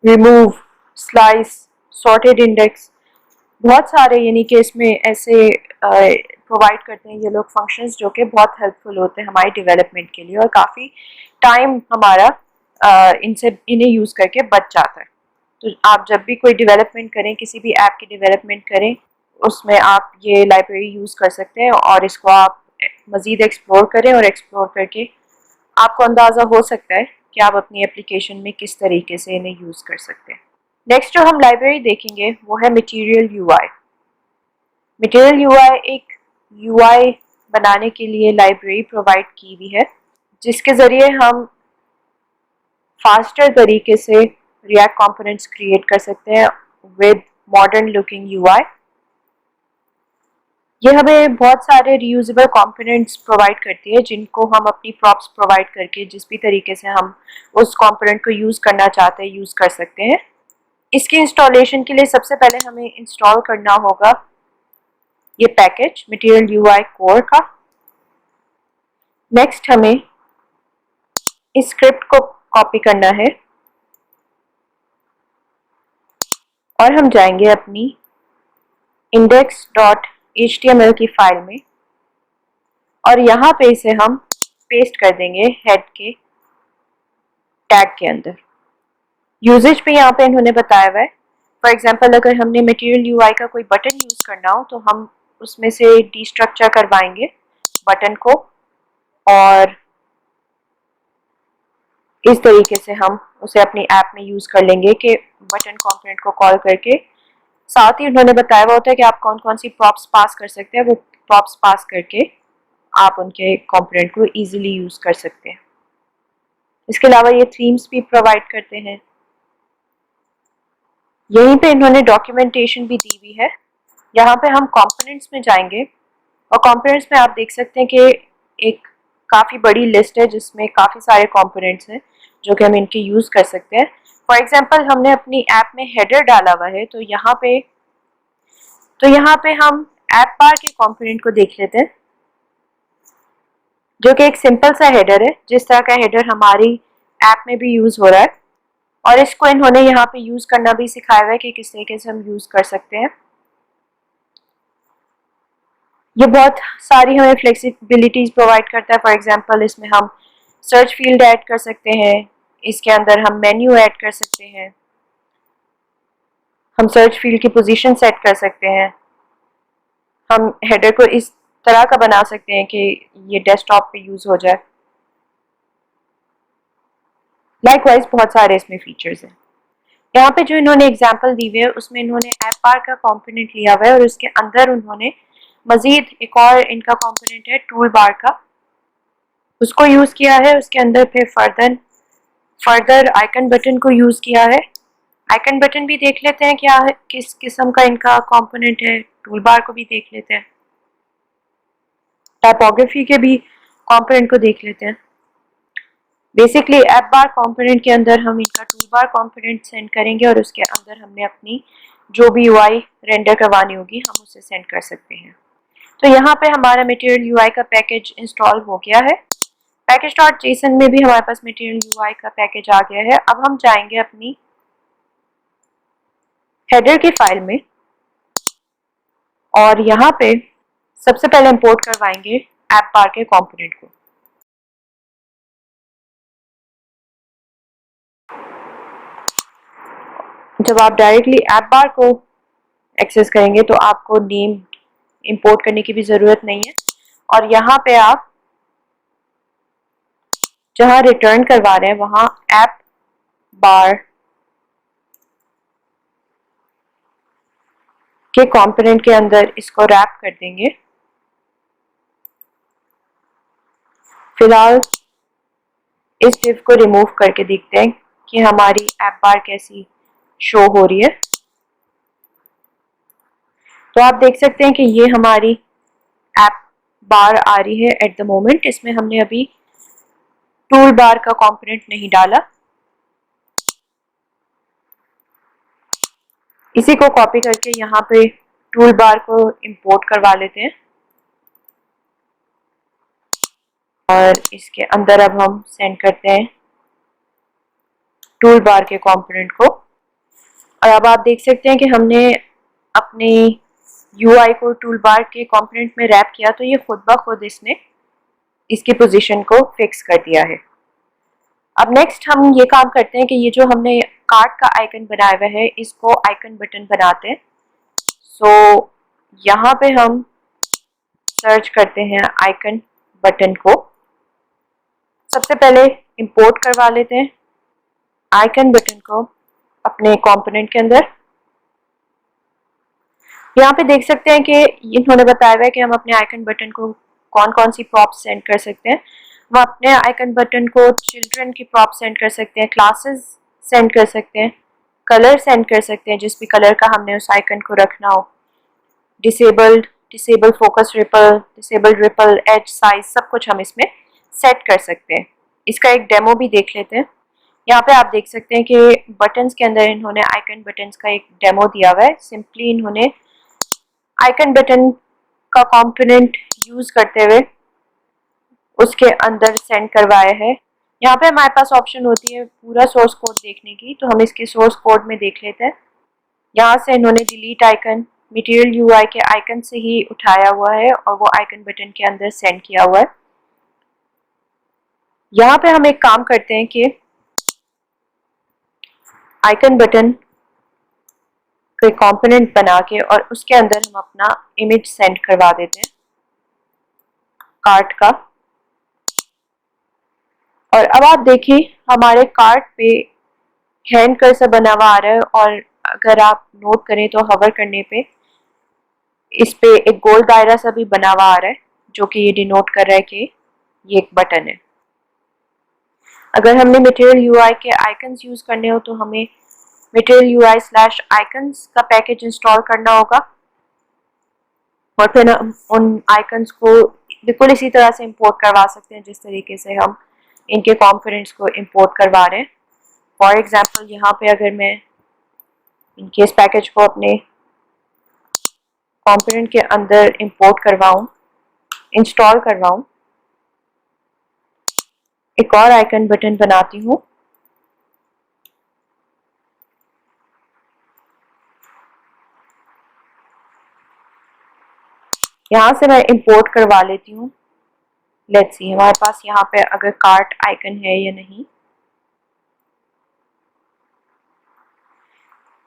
S1: remove, slice, sorted index, बहुत सारे यानी कि इसमें ऐसे प्रोवाइड करते हैं ये लोग फंक्शंस जो कि बहुत हेल्पफुल होते हैं हमारे डेवलपमेंट के लिए, और काफ़ी टाइम हमारा इन्हें यूज़ करके बच जाता है। तो आप जब भी कोई डेवलपमेंट करें, किसी भी ऐप की डेवलपमेंट करें, उसमें आप ये लाइब्रेरी यूज़ कर सकते हैं और इसको आप मज़ीद एक्सप्लोर करें और एक्सप्लोर करके आपको अंदाज़ा हो सकता है कि आप अपनी एप्लीकेशन में किस तरीके से इन्हें यूज़ कर सकते हैं। नेक्स्ट जो हम लाइब्रेरी देखेंगे वो है मटेरियल यूआई। मटेरियल यूआई एक यूआई बनाने के लिए लाइब्रेरी प्रोवाइड की हुई है जिसके ज़रिए हम फास्टर तरीके से रिएक्ट कंपोनेंट्स क्रिएट कर सकते हैं विद मॉडर्न लुकिंग यूआई। ये हमें बहुत सारे रीयूजेबल कंपोनेंट्स प्रोवाइड करती है जिनको हम अपनी प्रॉप्स प्रोवाइड करके जिस भी तरीके से हम उस कंपोनेंट को यूज़ करना चाहते हैं यूज़ कर सकते हैं। इसके इंस्टॉलेशन के लिए सबसे पहले हमें इंस्टॉल करना होगा ये पैकेज मटेरियल यूआई कोर का। नेक्स्ट हमें इस स्क्रिप्ट को कॉपी करना है और हम जाएंगे अपनी index.html की फाइल में और यहाँ पे इसे हम पेस्ट कर देंगे हेड के टैग के अंदर। यूजेज पे यहाँ पे इन्होंने बताया हुआ है, फॉर एग्जांपल अगर हमने मटेरियल यूआई का कोई बटन यूज़ करना हो तो हम उसमें से डीस्ट्रक्चर करवाएंगे बटन को और इस तरीके से हम उसे अपनी ऐप में यूज़ कर लेंगे कि बटन कंपोनेंट को कॉल करके। साथ ही उन्होंने बताया हुआ होता है कि आप कौन कौन सी प्रॉप्स पास कर सकते हैं, वो प्रॉप्स पास करके आप उनके कंपोनेंट को इजीली यूज़ कर सकते हैं। इसके अलावा ये थीम्स भी प्रोवाइड करते हैं। यहीं पे इन्होंने डॉक्यूमेंटेशन भी दी हुई है। यहाँ पे हम कंपोनेंट्स में जाएंगे और कंपोनेंट्स में आप देख सकते हैं कि एक काफ़ी बड़ी लिस्ट है जिसमें काफ़ी सारे कंपोनेंट्स हैं जो कि हम इनके यूज़ कर सकते हैं। फॉर एग्जांपल हमने अपनी ऐप में हेडर डाला हुआ है तो यहाँ पे हम ऐप बार के कंपोनेंट को देख लेते हैं जो कि एक सिंपल सा हेडर है, जिस तरह का हेडर हमारी ऐप में भी यूज़ हो रहा है और इसको इन्होंने यहाँ पे यूज़ करना भी सिखाया हुआ है कि किस तरीके से हम यूज़ कर सकते हैं। ये बहुत सारी हमें फ्लेक्सिबिलिटीज़ प्रोवाइड करता है। फॉर एग्जांपल इसमें हम सर्च फील्ड ऐड कर सकते हैं, इसके अंदर हम मेन्यू ऐड कर सकते हैं, हम सर्च फील्ड की पोजीशन सेट कर सकते हैं, हम हेडर को इस तरह का बना सकते हैं कि ये डेस्कटॉप पे यूज़ हो जाए। लाइकवाइज बहुत सारे इसमें फीचर्स हैं। यहाँ पे जो इन्होंने एग्जांपल दी हुई है उसमें इन्होंने ऐप बार का कंपोनेंट लिया हुआ है और उसके अंदर उन्होंने मज़ीद एक और इनका कंपोनेंट है टूल बार का, उसको यूज़ किया है। उसके अंदर फिर फर्दर आइकन बटन को यूज़ किया है। आइकन बटन भी देख लेते हैं क्या है, किस किस्म का इनका कंपोनेंट है। टूल बार को भी देख लेते हैं, टाइपोग्राफी के भी कंपोनेंट को देख लेते हैं। बेसिकली ऐप बार कंपोनेंट के अंदर हम इनका टूल बार कंपोनेंट सेंड करेंगे और उसके अंदर हमने अपनी जो भी यूआई रेंडर करवानी होगी हम उसे सेंड कर सकते हैं। तो यहाँ पे हमारा मटेरियल यूआई का पैकेज इंस्टॉल हो गया है। पैकेज डॉट जेसन में भी हमारे पास मटेरियल यूआई का पैकेज आ गया है। अब हम जाएंगे अपनी हेडर की फाइल में और यहाँ पे सबसे पहले इंपोर्ट करवाएंगे ऐप बार के कंपोनेंट को। जब आप डायरेक्टली ऐप बार को एक्सेस करेंगे तो आपको नेम इंपोर्ट करने की भी ज़रूरत नहीं है और यहाँ पे आप जहाँ रिटर्न करवा रहे हैं वहाँ ऐप बार के कंपोनेंट के अंदर इसको रैप कर देंगे। फिलहाल इस डिव को रिमूव करके देखते हैं कि हमारी ऐप बार कैसी शो हो रही है। तो आप देख सकते हैं कि ये हमारी ऐप बार आ रही है एट द मोमेंट। इसमें हमने अभी टूल बार का कंपोनेंट नहीं डाला। इसी को कॉपी करके यहाँ पे टूल बार को इंपोर्ट करवा लेते हैं और इसके अंदर अब हम सेंड करते हैं टूल बार के कंपोनेंट को। और अब आप देख सकते हैं कि हमने अपने यूआई को टूल बार के कंपोनेंट में रैप किया तो ये खुद ब खुद इसने इसकी पोजीशन को फिक्स कर दिया है। अब नेक्स्ट हम ये काम करते हैं कि ये जो हमने कार्ट का आइकन बनाया हुआ है इसको आइकन बटन बनाते हैं। सो यहाँ पे हम सर्च करते हैं आइकन बटन को। सबसे पहले इंपोर्ट करवा लेते हैं आइकन बटन को अपने कंपोनेंट के अंदर। यहाँ पे देख सकते हैं कि इन्होंने बताया हुआ है कि हम अपने आइकन बटन को कौन कौन सी प्रॉप्स सेंड कर सकते हैं। हम अपने आइकन बटन को चिल्ड्रन की प्रॉप सेंड कर सकते हैं, क्लासेस सेंड कर सकते हैं, कलर सेंड कर सकते हैं जिस भी कलर का हमने उस आइकन को रखना हो, disable focus ripple, disable ripple, edge size, सब कुछ हम इसमें सेट कर सकते हैं। इसका एक डेमो भी देख लेते हैं। यहाँ पे आप देख सकते हैं कि बटन्स के अंदर इन्होंने आइकन बटन्स का एक डेमो दिया हुआ है। सिंपली इन्होंने आइकन बटन का कंपोनेंट यूज करते हुए उसके अंदर सेंड करवाया है। यहाँ पे हमारे पास ऑप्शन होती है पूरा सोर्स कोड देखने की, तो हम इसके सोर्स कोड में देख लेते हैं। यहाँ से इन्होंने डिलीट आइकन मटेरियल यूआई के आइकन से ही उठाया हुआ है और वो आइकन बटन के अंदर सेंड किया हुआ है। यहाँ पे हम एक काम करते हैं कि आइकन बटन कोई कंपोनेंट बना के और उसके अंदर हम अपना इमेज सेंड करवा देते हैं कार्ट का। और अब आप देखिए हमारे कार्ट पे हैंड कर्सर बना हुआ आ रहा है और अगर आप नोट करें तो हवर करने पे इस पे एक गोल दायरा सा भी बना हुआ आ रहा है जो कि ये डिनोट कर रहा है कि ये एक बटन है। अगर हमने मटेरियल यूआई के आइकन्स यूज करने हो तो हमें मटेरियल यूआई स्लैश आइकन्स का पैकेज इंस्टॉल करना होगा और फिर हम उन आइकन्स को बिल्कुल इसी तरह से इंपोर्ट करवा सकते हैं जिस तरीके से हम इनके कंपोनेंट्स को इंपोर्ट करवा रहे हैं। फॉर एग्जांपल यहाँ पे अगर मैं इनके इस पैकेज को अपने कंपोनेंट के अंदर इंपोर्ट करवाऊं, इंस्टॉल करवाऊं, एक और आइकन बटन बनाती हूँ। यहाँ से मैं इंपोर्ट करवा लेती हूँ। लेट्स सी हमारे पास यहाँ पे अगर कार्ट आइकन है या नहीं।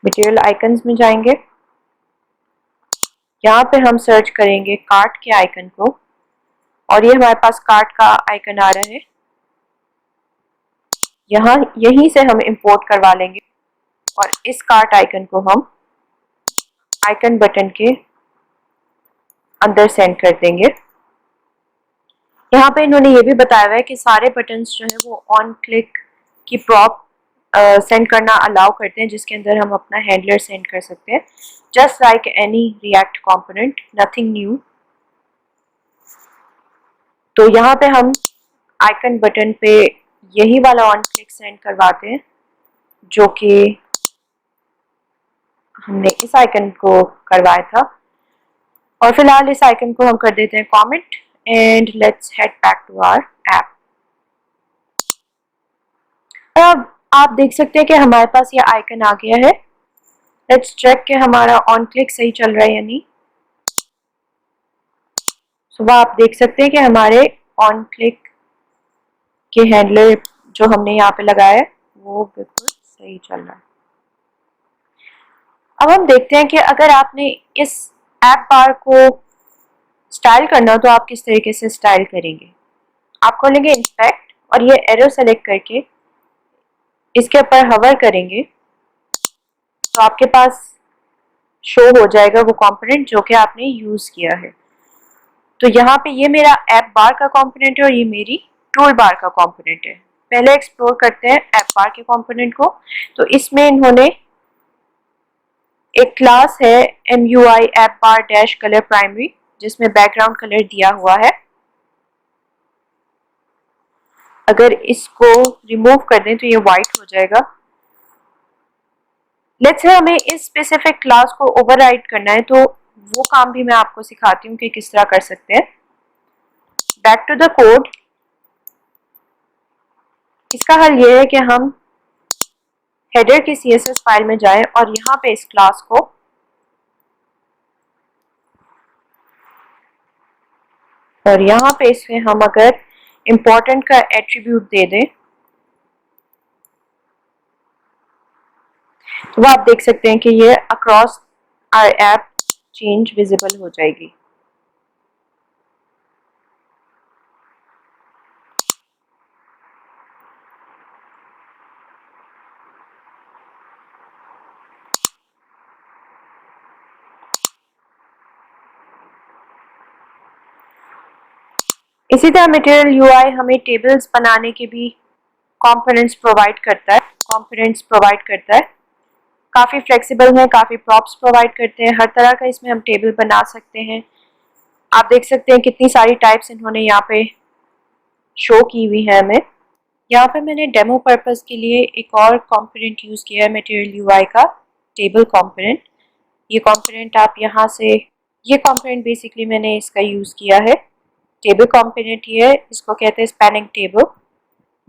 S1: मटेरियल आइकन्स में जाएंगे, यहाँ पे हम सर्च करेंगे कार्ट के आइकन को और ये हमारे पास कार्ट का आइकन आ रहा है। यहाँ यहीं से हम इंपोर्ट करवा लेंगे और इस कार्ट आइकन को हम आइकन बटन के अंदर सेंड कर देंगे। यहाँ पे इन्होंने ये भी बताया हुआ है कि सारे बटन्स जो है वो ऑन क्लिक की प्रॉप सेंड करना अलाउ करते हैं जिसके अंदर हम अपना हैंडलर सेंड कर सकते हैं, just like any react component, nothing new. तो यहाँ पे हम आइकन बटन पे यही वाला ऑन क्लिक सेंड करवाते हैं जो कि हमने इस आइकन को करवाया था। और फिलहाल इस आइकन को हम कर देते हैं comment and let's head back to our app. अब आप देख सकते हैं कि हमारे पास ये आइकन आ गया है। लेट्स चेक कि हमारा ऑन क्लिक सही चल रहा है या नहीं। सुबह आप देख सकते हैं कि हमारे ऑन क्लिक के हैंडलर जो हमने यहाँ पे लगाया है वो बिल्कुल सही चल रहा है। अब हम देखते हैं कि अगर आपने इस ऐप बार को स्टाइल करना हो तो आप किस तरीके से स्टाइल करेंगे। आप खोलेंगे इंस्पेक्ट और ये एरो सेलेक्ट करके इसके ऊपर हवर करेंगे तो आपके पास शो हो जाएगा वो कंपोनेंट जो कि आपने यूज किया है। तो यहाँ पे ये मेरा ऐप बार का कंपोनेंट है और ये मेरी टूल बार का कंपोनेंट है। पहले एक्सप्लोर करते हैं ऐप बार के कंपोनेंट को। तो इसमें इन्होंने एक क्लास है MUI ऐप बार डैश कलर प्राइमरी जिसमें बैकग्राउंड कलर दिया हुआ है। अगर इसको रिमूव कर दें तो ये वाइट हो जाएगा। लेट्स से हमें इस स्पेसिफिक क्लास को ओवरराइड करना है तो वो काम भी मैं आपको सिखाती हूँ कि किस तरह कर सकते हैं। Back to the code. इसका हल ये है कि हम हेडर की CSS फाइल में जाएं और यहाँ पे इस क्लास को और यहाँ पे इसमें हम अगर इम्पोर्टेंट का एट्रीब्यूट दे दें तो आप देख सकते हैं कि ये across our app change visible हो जाएगी। इसी तरह मटेरियल UI हमें टेबल्स बनाने के भी कंपोनेंट्स प्रोवाइड करता है। काफ़ी फ्लेक्सिबल है, काफ़ी प्रॉप्स प्रोवाइड करते हैं, हर तरह का इसमें हम टेबल बना सकते हैं। आप देख सकते हैं कितनी सारी टाइप्स इन्होंने यहाँ पे शो की हुई है हमें। यहाँ पे मैंने डेमो पर्पस के लिए एक और कंपोनेंट यूज़ किया है मटेरियल UI का, टेबल कंपोनेंट। ये कंपोनेंट आप यहाँ से, ये कंपोनेंट बेसिकली मैंने इसका यूज़ किया है। टेबल कंपोनेंट ये है, इसको कहते हैं स्पैनिंग टेबल।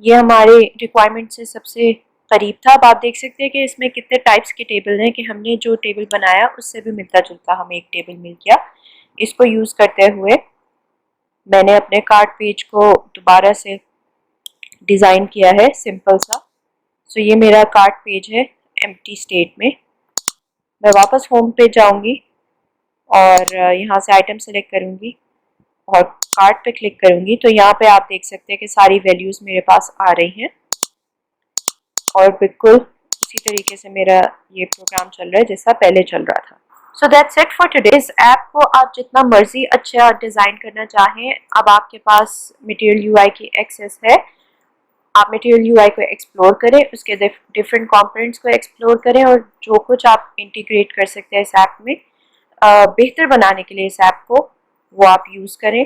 S1: ये हमारे रिक्वायरमेंट से सबसे करीब था। अब आप देख सकते हैं कि इसमें कितने टाइप्स के टेबल हैं कि हमने जो टेबल बनाया उससे भी मिलता जुलता हमें एक टेबल मिल गया। इसको यूज़ करते हुए मैंने अपने कार्ड पेज को दोबारा से डिज़ाइन किया है सिंपल सा। सो ये मेरा कार्ड पेज है एम्प्टी स्टेट में। मैं वापस होम पे जाऊंगी और यहाँ से आइटम सेलेक्ट करूंगी और कार्ड पे क्लिक करूंगी तो यहाँ पे आप देख सकते हैं कि सारी वैल्यूज़ मेरे पास आ रही हैं और बिल्कुल उसी तरीके से मेरा ये प्रोग्राम चल रहा है जैसा पहले चल रहा था। सो दैट्स इट फॉर टुडे। इस ऐप को आप जितना मर्जी अच्छा डिज़ाइन करना चाहें, अब आपके पास मटेरियल UI की एक्सेस है। आप मटेरियल UI को एक्सप्लोर करें, उसके डिफरेंट कंपोनेंट्स को एक्सप्लोर करें और जो कुछ आप इंटीग्रेट कर सकते हैं इस ऐप में बेहतर बनाने के लिए इस ऐप को वो आप यूज़ करें।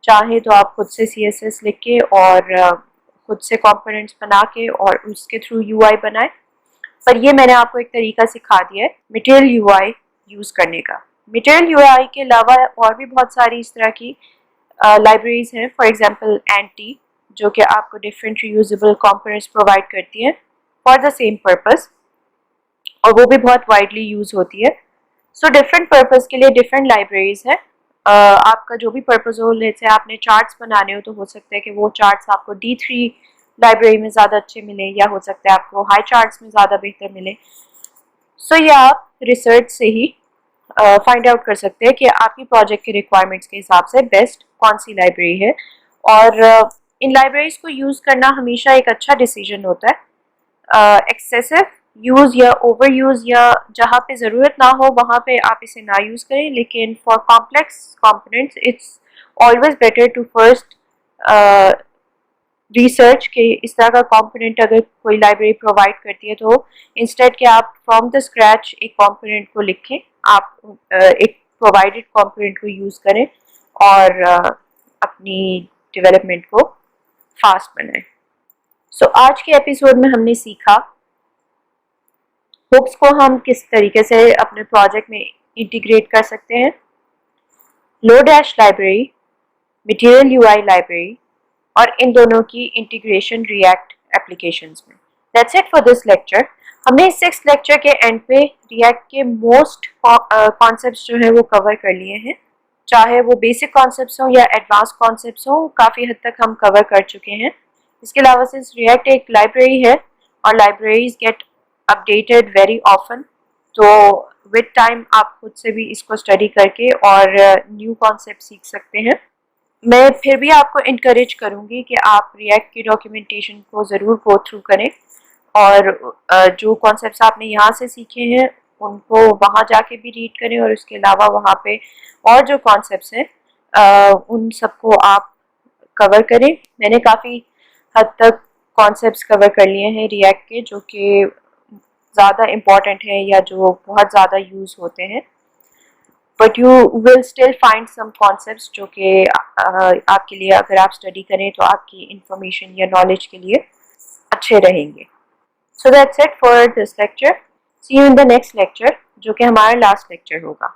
S1: चाहे तो आप खुद से CSS लिख के और खुद से कंपोनेंट्स बना के और उसके थ्रू UI बनाएं। पर ये मैंने आपको एक तरीका सिखा दिया है मटेरियल UI यूज़ करने का। मटेरियल UI के अलावा और भी बहुत सारी इस तरह की लाइब्रेरीज हैं। फॉर एग्जांपल एंटी जो कि आपको डिफरेंट रीयूजेबल कंपोनेंट्स प्रोवाइड करती हैं फॉर द सेम पर्पस और वो भी बहुत वाइडली यूज़ होती है। सो डिफरेंट पर्पस के लिए डिफरेंट लाइब्रेरीज हैं। आपका जो भी पर्पस हो, जैसे आपने चार्ट्स बनाने हो तो हो सकता है कि वो चार्ट्स आपको D3 लाइब्रेरी में ज़्यादा अच्छे मिले या हो सकता है आपको हाई चार्ट्स में ज़्यादा बेहतर मिले। सो ये आप रिसर्च से ही फाइंड आउट कर सकते हैं कि आपकी प्रोजेक्ट के रिक्वायरमेंट्स के हिसाब से बेस्ट कौन सी लाइब्रेरी है। और इन लाइब्रेरीज को यूज़ करना हमेशा एक अच्छा डिसीजन होता है। एक्सेसिव यूज़ या ओवर यूज़ या जहाँ पे ज़रूरत ना हो वहाँ पे आप इसे ना यूज़ करें, लेकिन for complex components it's always better to first research के इस तरह का कंपोनेंट अगर कोई लाइब्रेरी प्रोवाइड करती है तो इंस्टेड कि आप फ्रॉम द स्क्रैच एक कंपोनेंट को लिखें, आप एक प्रोवाइडेड कंपोनेंट को यूज़ करें और अपनी डेवलपमेंट को फास्ट बनाएं। सो आज के एपिसोड में हमने सीखा हुक्स को हम किस तरीके से अपने प्रोजेक्ट में इंटीग्रेट कर सकते हैं। Lodash library, material UI library और इन दोनों की इंटीग्रेशन रिएक्ट एप्लीकेशंस में। That's it for this lecture. हमने सिक्स लेक्चर के एंड पे रिएक्ट के मोस्ट कॉन्सेप्ट्स जो है वो कवर कर लिए हैं, चाहे वो बेसिक कॉन्सेप्ट्स हों या एडवांस कॉन्सेप्ट्स हों, काफ़ी हद तक हम कवर कर चुके हैं। इसके अलावा सिंस रिएक्ट एक लाइब्रेरी है और libraries get updated very often, तो विद टाइम आप खुद से भी इसको स्टडी करके और न्यू कॉन्सेप्ट सीख सकते हैं। मैं फिर भी आपको इनकरेज करूँगी कि आप रिएक्ट की डॉक्यूमेंटेशन को ज़रूर गो थ्रू करें और जो कॉन्सेप्ट्स आपने यहाँ से सीखे हैं उनको वहाँ जाके भी रीड करें, और उसके अलावा वहाँ पे और जो कॉन्सेप्ट्स हैं उन सबको आप कवर करें। मैंने काफ़ी हद तक कॉन्सेप्ट्स कवर कर लिए हैं रिएक्ट के जो कि ज़्यादा इम्पॉर्टेंट हैं या जो बहुत ज़्यादा यूज़ होते हैं, but you will still find some concepts जो कि आपके लिए अगर आप स्टडी करें तो आपकी इंफॉर्मेशन या नॉलेज के लिए अच्छे रहेंगे। So that's it for this lecture. See you in the next lecture जो कि हमारा लास्ट लेक्चर होगा।